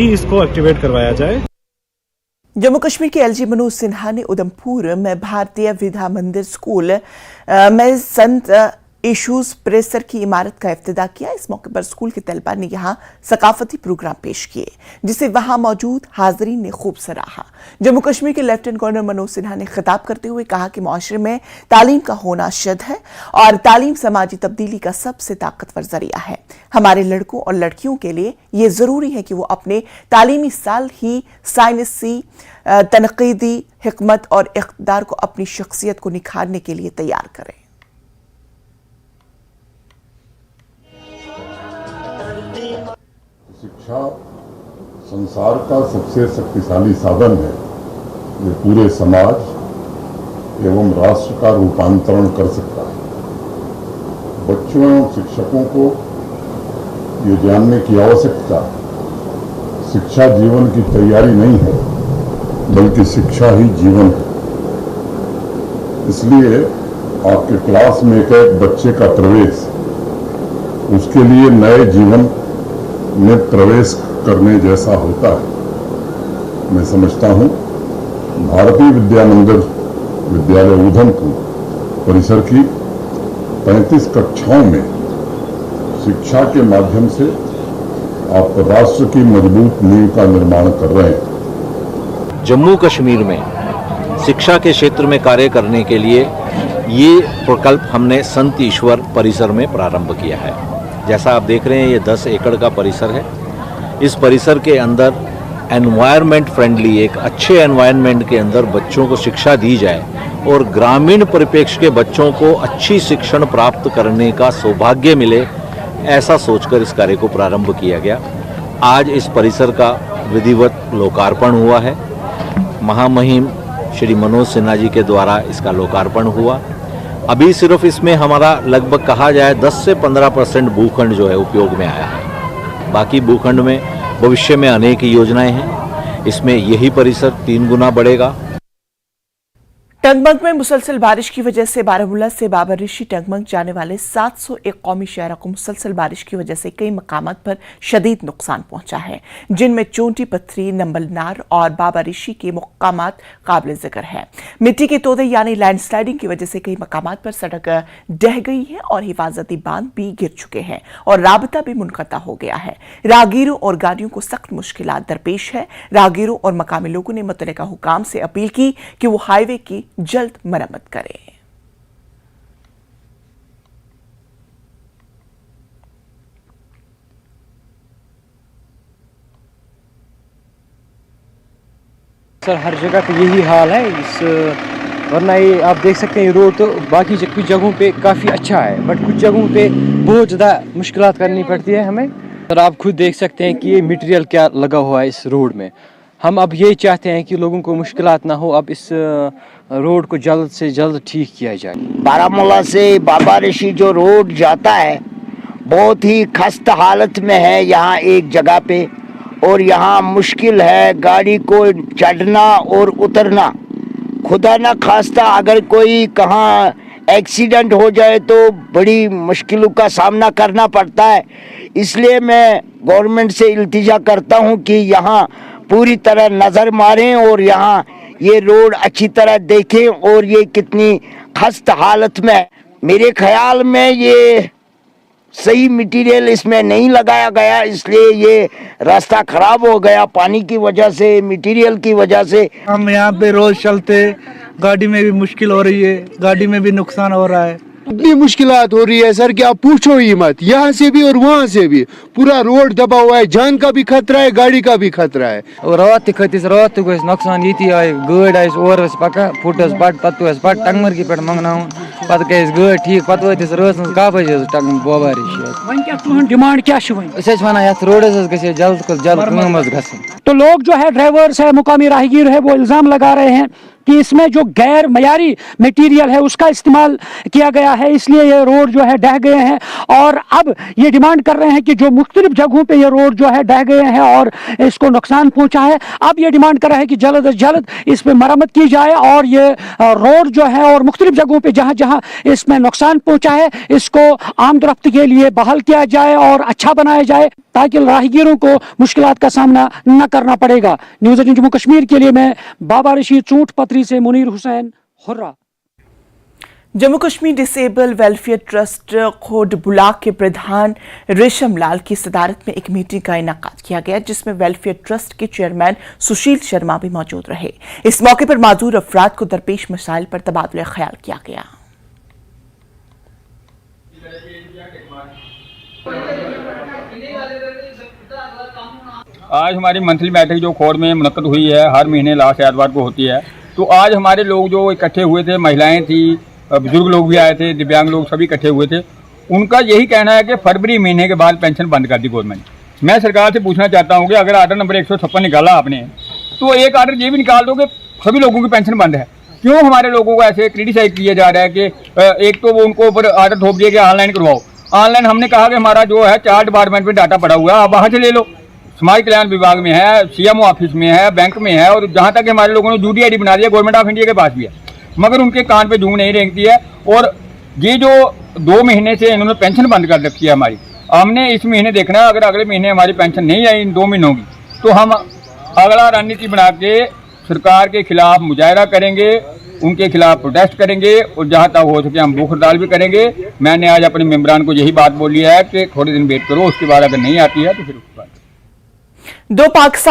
इसको एक्टिवेट करवाया जाए। जम्मू कश्मीर के एलजी मनोज सिन्हा ने उधमपुर में भारतीय विद्या मंदिर स्कूल में संत इशूज परिसर की इमारत का इफ्तिताह किया। इस मौके पर स्कूल के तलबा ने यहां सकाफती प्रोग्राम पेश किए, जिसे वहां मौजूद हाजरीन ने खूब सराहा। जम्मू कश्मीर के लेफ्टिनेंट गवर्नर मनोज सिन्हा ने खिताब करते हुए कहा कि मुआशरे में तालीम का होना शद है और तालीम समाजी तब्दीली का सबसे ताकतवर जरिया है। हमारे लड़कों और लड़कियों के लिए ये जरूरी है कि वो अपने तालीमी साल ही साइंसी तनकीदी हिकमत और इक़्तिदार को अपनी शख्सियत को निखारने के लिए तैयार करें। शिक्षा संसार का सबसे शक्तिशाली साधन है जो पूरे समाज एवं राष्ट्र का रूपांतरण कर सकता है। बच्चों एवं शिक्षकों को ये जानने की आवश्यकता शिक्षा जीवन की तैयारी नहीं है, बल्कि शिक्षा ही जीवन है। इसलिए आपके क्लास में एक बच्चे का प्रवेश उसके लिए नए जीवन में प्रवेश करने जैसा होता है। मैं समझता हूं भारतीय विद्या मंदिर विद्यालय उधमपुर परिसर की 35 कक्षाओं में शिक्षा के माध्यम से आप राष्ट्र की मजबूत नींव का निर्माण कर रहे हैं। जम्मू कश्मीर में शिक्षा के क्षेत्र में कार्य करने के लिए ये प्रकल्प हमने संत ईश्वर परिसर में प्रारंभ किया है। जैसा आप देख रहे हैं, ये 10 एकड़ का परिसर है। इस परिसर के अंदर एनवायरनमेंट फ्रेंडली, एक अच्छे एनवायरनमेंट के अंदर बच्चों को शिक्षा दी जाए और ग्रामीण परिप्रेक्ष्य के बच्चों को अच्छी शिक्षण प्राप्त करने का सौभाग्य मिले, ऐसा सोचकर इस कार्य को प्रारंभ किया गया। आज इस परिसर का विधिवत लोकार्पण हुआ है। महामहिम श्री मनोज सिन्हा जी के द्वारा इसका लोकार्पण हुआ। अभी सिर्फ इसमें हमारा लगभग कहा जाए 10 से 15% भूखंड जो है उपयोग में आया है। बाकी भूखंड में भविष्य में अनेक योजनाएं हैं। इसमें यही परिसर 3 गुना बढ़ेगा। टंगमंग में मुसलसल बारिश की वजह से बारामूला से बाबा ऋषि टंगमंग जाने वाले 701 कौमी शहरों को मुसलसल बारिश की वजह से कई मकामात पर शदीद नुकसान पहुंचा है, जिनमें चोंटी पत्थरी, नंबलनार और बाबा ऋषि के मकामात काबिल जिक्र है। मिट्टी के तोदे यानी लैंडस्लाइडिंग की वजह से कई मकामात पर सड़क ढह गई है और हिफाजती बांध भी गिर चुके हैं और राबता भी मुनक़ता हो गया है। राहगीरों और गाड़ियों को सख्त मुश्किलात दरपेश है। राहगीरों और मकामी लोगों ने मुतल्लिका हुकाम से अपील की कि वो हाईवे की जल्द मरम्मत करें। सर, हर जगह पे यही हाल है। वरना ये आप देख सकते हैं, रोड तो बाकी कुछ जगहों पे काफ़ी अच्छा है, बट कुछ जगहों पे बहुत ज़्यादा मुश्किलात करनी पड़ती है हमें। सर, आप खुद देख सकते हैं कि ये मटेरियल क्या लगा हुआ है इस रोड में। हम अब यही चाहते हैं कि लोगों को मुश्किलात ना हो, अब इस रोड को जल्द से जल्द ठीक किया जाए। बारामूला से बाबा ऋषि जो रोड जाता है बहुत ही खस्ता हालत में है यहाँ एक जगह पे, और यहाँ मुश्किल है गाड़ी को चढ़ना और उतरना। खुदा न खास्ता अगर कोई कहाँ एक्सीडेंट हो जाए तो बड़ी मुश्किलों का सामना करना पड़ता है। इसलिए मैं गवर्नमेंट से इल्तिजा करता हूँ कि यहाँ पूरी तरह नज़र मारें और यहाँ ये रोड अच्छी तरह देखें और ये कितनी खस्ता हालत में है। मेरे ख्याल में ये सही मटेरियल इसमें नहीं लगाया गया, इसलिए ये रास्ता खराब हो गया पानी की वजह से, मटेरियल की वजह से। हम यहाँ पे रोज चलते, गाड़ी में भी मुश्किल हो रही है, गाड़ी में भी नुकसान हो रहा है। इतनी मुश्किलात हो रही है सर कि आप पूछो ही मत। यहाँ से भी और वहाँ से भी पूरा रोड दबा हुआ है, जान का भी खतरा है, गाड़ी का भी खतरा है। और रात खतिस रात नुकसान ये आए गाड़ आस और पका फुटस पट पत टंगमर्गी पे मंगना पत गई गाड़ ठीक पत वस रात कह बजे टंग बाबा ऋषि। डिमांड क्या वन रोडस गए जल्द को जल्द ग। तो लोग जो है ड्राइवर्स है, मुकामी राहगीर है, वो इल्जाम लगा रहे हैं कि इसमें जो गैर मयारी मटेरियल है उसका इस्तेमाल किया गया है, इसलिए ये रोड जो है ढह गए हैं। और अब ये डिमांड कर रहे हैं कि जो मुख्तलिफ जगहों पे ये रोड जो है ढह गए हैं और इसको नुकसान पहुंचा है, अब ये डिमांड कर रहे हैं कि जल्द अज जल्द इस पर मरम्मत की जाए और ये रोड जो है और मुख्तलिफ जगहों पे जहाँ जहाँ इसमें नुकसान पहुंचा है इसको आमदरफ्त के लिए बहाल किया जाए और अच्छा बनाया जाए। ताकि राहगीरों को मुश्किलात का सामना न करना पड़ेगा। न्यूज़ 18 जम्मू कश्मीर के लिए मैं बाबा रशीद चूंट पत्री से Munir Hussain hurrah. Jammu Kashmir disable welfare trust खोड बुलाक के प्रधान रेशम लाल की सदारत में एक मीटिंग का इनेकाद किया गया, जिसमें वेलफेयर ट्रस्ट के चेयरमैन सुशील शर्मा भी मौजूद रहे। इस मौके पर माजूर अफराद को दरपेश मसाइल पर तबादला ख्याल किया गया। आज हमारी मंथली बैठक जो खोड़ में मुनक्कद हुई है, हर महीने लास्ट एतवार को होती है। तो आज हमारे लोग जो इकट्ठे हुए थे, महिलाएं थी, बुजुर्ग लोग भी आए थे, दिव्यांग लोग सभी इकट्ठे हुए थे। उनका यही कहना है कि फरवरी महीने के बाद पेंशन बंद कर दी गवर्नमेंट। मैं सरकार से पूछना चाहता हूँ कि अगर आर्डर नंबर 156 निकाला आपने, तो एक आर्डर ये भी निकाल दो कि सभी लोगों की पेंशन बंद है। क्यों हमारे लोगों को ऐसे क्रिटिसाइज किया जा रहा है कि एक तो वो उनको ऊपर आर्डर थोप दिया कि ऑनलाइन करवाओ। ऑनलाइन हमने कहा कि हमारा जो है 4 डिपार्टमेंट में डाटा पड़ा हुआ है, आप वहाँ से ले लो। समाज कल्याण विभाग में है, सीएमओ ऑफिस में है, बैंक में है, और जहाँ तक हमारे लोगों ने यूडीआईडी बना दिया, गवर्नमेंट ऑफ इंडिया के पास भी है, मगर उनके कान पे जूं नहीं रेंगती है। और ये जो 2 महीने से इन्होंने पेंशन बंद कर रखी है हमारी, हमने इस महीने देखना है, अगर अगले महीने हमारी पेंशन नहीं आई इन 2 महीनों की, तो हम अगला रणनीति बना के सरकार के खिलाफ मुजाहरा करेंगे, उनके खिलाफ प्रोटेस्ट करेंगे, और जहाँ तक हो सके हम भूख हड़ताल भी करेंगे। मैंने आज अपने मेम्बरान को यही बात बोली है कि थोड़े दिन वेट करो, उसके बाद अगर नहीं आती है तो फिर उसके बाद 2 पाकिस्तान